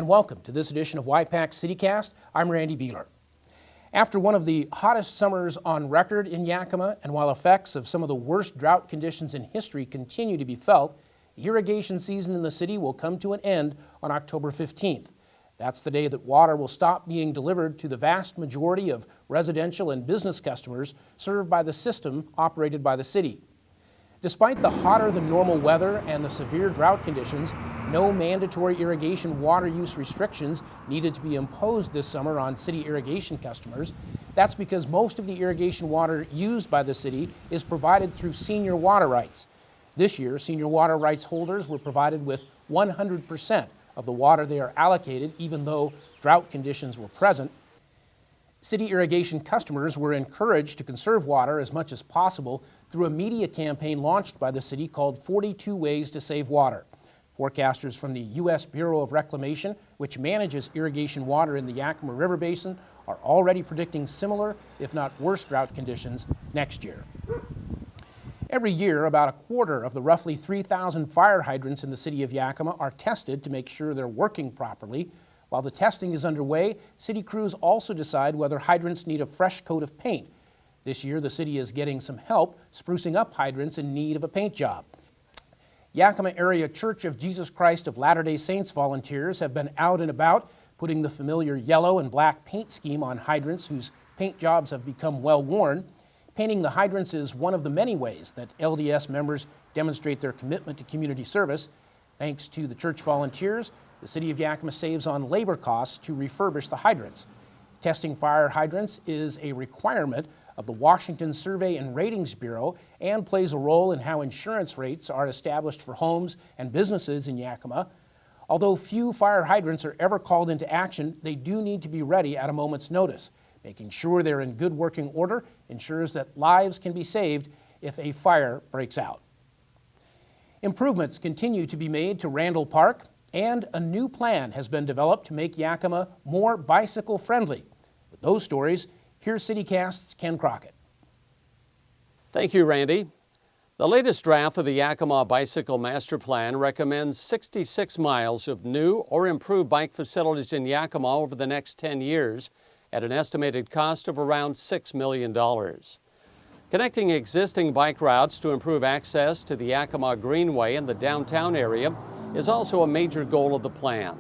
welcome to this edition of Y-PAC CityCast. I'm Randy Beeler. After one of the hottest summers on record in Yakima, and while effects of some of the worst drought conditions in history continue to be felt, the irrigation season in the city will come to an end on October 15th. That's the day that water will stop being delivered to the vast majority of residential and business customers served by the system operated by the city. Despite the hotter than normal weather and the severe drought conditions, no mandatory irrigation water use restrictions needed to be imposed this summer on city irrigation customers. That's because most of the irrigation water used by the city is provided through senior water rights. This year, senior water rights holders were provided with 100% of the water they are allocated, even though drought conditions were present. City irrigation customers were encouraged to conserve water as much as possible through a media campaign launched by the city called 42 Ways to Save Water. Forecasters from the U.S. Bureau of Reclamation, which manages irrigation water in the Yakima River Basin, are already predicting similar, if not worse, drought conditions next year. Every year, about a quarter of the roughly 3,000 fire hydrants in the city of Yakima are tested to make sure they're working properly. While the testing is underway, city crews also decide whether hydrants need a fresh coat of paint. This year, the city is getting some help sprucing up hydrants in need of a paint job. Yakima Area Church of Jesus Christ of Latter-day Saints volunteers have been out and about, putting the familiar yellow and black paint scheme on hydrants whose paint jobs have become well worn. Painting the hydrants is one of the many ways that LDS members demonstrate their commitment to community service. Thanks to the church volunteers, the City of Yakima saves on labor costs to refurbish the hydrants. Testing fire hydrants is a requirement of the Washington Survey and Ratings Bureau and plays a role in how insurance rates are established for homes and businesses in Yakima. Although few fire hydrants are ever called into action, they do need to be ready at a moment's notice. Making sure they're in good working order ensures that lives can be saved if a fire breaks out. Improvements continue to be made to Randall Park, and a new plan has been developed to make Yakima more bicycle-friendly. With those stories, here's CityCast's Ken Crockett. Thank you, Randy. The latest draft of the Yakima Bicycle Master Plan recommends 66 miles of new or improved bike facilities in Yakima over the next 10 years at an estimated cost of around $6 million. Connecting existing bike routes to improve access to the Yakima Greenway in the downtown area is also a major goal of the plan.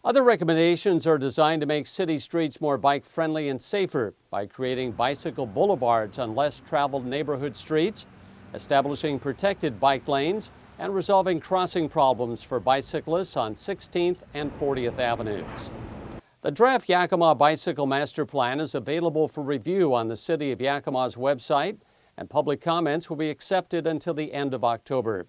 Other recommendations are designed to make city streets more bike-friendly and safer by creating bicycle boulevards on less traveled neighborhood streets, establishing protected bike lanes, and resolving crossing problems for bicyclists on 16th and 40th Avenues. The draft Yakima Bicycle Master Plan is available for review on the City of Yakima's website, and public comments will be accepted until the end of October.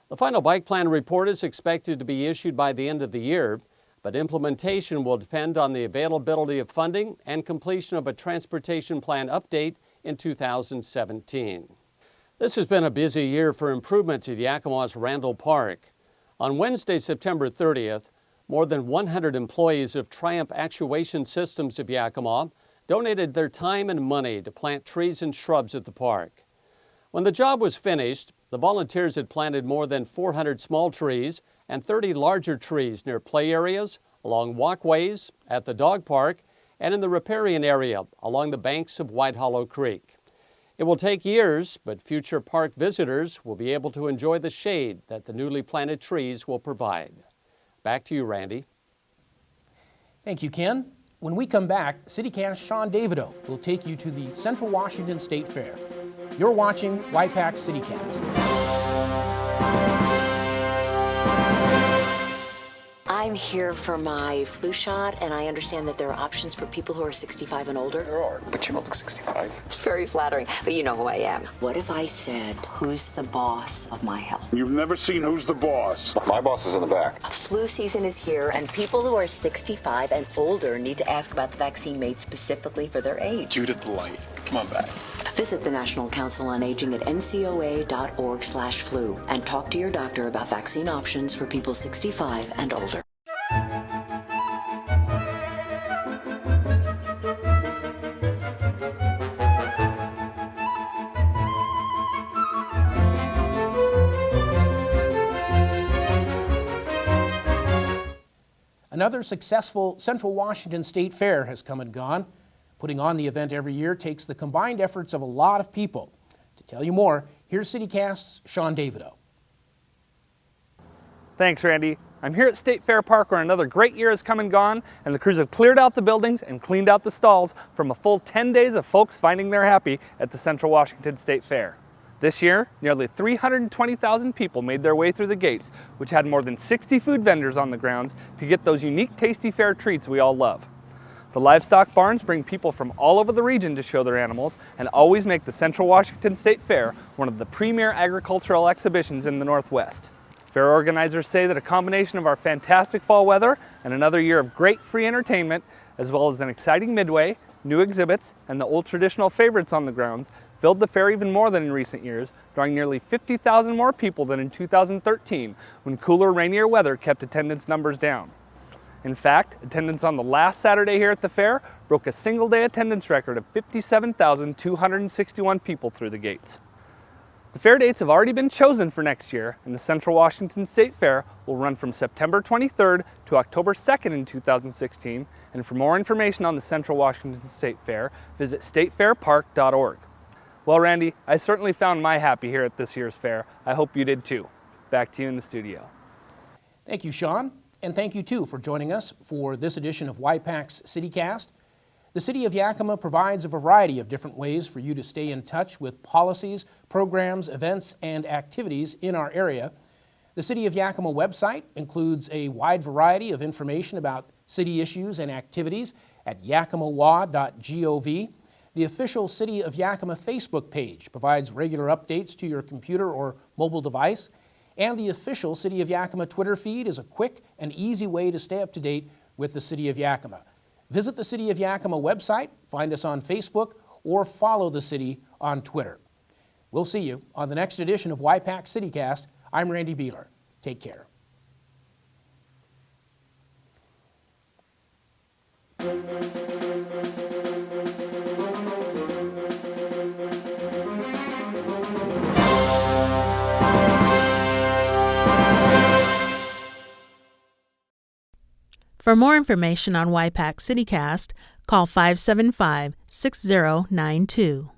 The final bike plan report is expected to be issued by the end of the year, but implementation will depend on the availability of funding and completion of a transportation plan update in 2017. This has been a busy year for improvements at Yakima's Randall Park. On Wednesday, September 30th, more than 100 employees of Triumph Actuation Systems of Yakima donated their time and money to plant trees and shrubs at the park. When the job was finished, the volunteers had planted more than 400 small trees and 30 larger trees near play areas, along walkways, at the dog park, and in the riparian area along the banks of White Hollow Creek. It will take years, but future park visitors will be able to enjoy the shade that the newly planted trees will provide. Back to you, Randy. Thank you, Ken. When we come back, CityCast Sean Davido will take you to the Central Washington State Fair. You're watching Y-PAC CityCast. I'm here for my flu shot, and I understand that there are options for people who are 65 and older. There are, but you don't look 65. It's very flattering, but you know who I am. What if I said, who's the boss of my health? You've never seen Who's the Boss. My boss is in the back. Flu season is here, and people who are 65 and older need to ask about the vaccine made specifically for their age. Judith Light, come on back. Visit the National Council on Aging at ncoa.org/flu and talk to your doctor about vaccine options for people 65 and older. Another successful Central Washington State Fair has come and gone. Putting on the event every year takes the combined efforts of a lot of people. To tell you more, here's CityCast's Sean Davido. Thanks, Randy. I'm here at State Fair Park where another great year has come and gone, and the crews have cleared out the buildings and cleaned out the stalls from a full 10 days of folks finding their happy at the Central Washington State Fair. This year, nearly 320,000 people made their way through the gates, which had more than 60 food vendors on the grounds to get those unique tasty fair treats we all love. The livestock barns bring people from all over the region to show their animals and always make the Central Washington State Fair one of the premier agricultural exhibitions in the Northwest. Fair organizers say that a combination of our fantastic fall weather and another year of great free entertainment, as well as an exciting midway, new exhibits, and the old traditional favorites on the grounds, filled the fair even more than in recent years, drawing nearly 50,000 more people than in 2013, when cooler, rainier weather kept attendance numbers down. In fact, attendance on the last Saturday here at the fair broke a single-day attendance record of 57,261 people through the gates. The fair dates have already been chosen for next year, and the Central Washington State Fair will run from September 23rd to October 2nd in 2016, and for more information on the Central Washington State Fair, visit statefairpark.org. Well, Randy, I certainly found my happy here at this year's fair. I hope you did too. Back to you in the studio. Thank you, Sean. And thank you, too, for joining us for this edition of Y-PAC's CityCast. The City of Yakima provides a variety of different ways for you to stay in touch with policies, programs, events, and activities in our area. The City of Yakima website includes a wide variety of information about city issues and activities at yakimawa.gov. The official City of Yakima Facebook page provides regular updates to your computer or mobile device. And the official City of Yakima Twitter feed is a quick and easy way to stay up to date with the City of Yakima. Visit the City of Yakima website, find us on Facebook, or follow the city on Twitter. We'll see you on the next edition of Y-PAC CityCast. I'm Randy Beeler. Take care. For more information on Y-PAC CityCast, call 575-6092.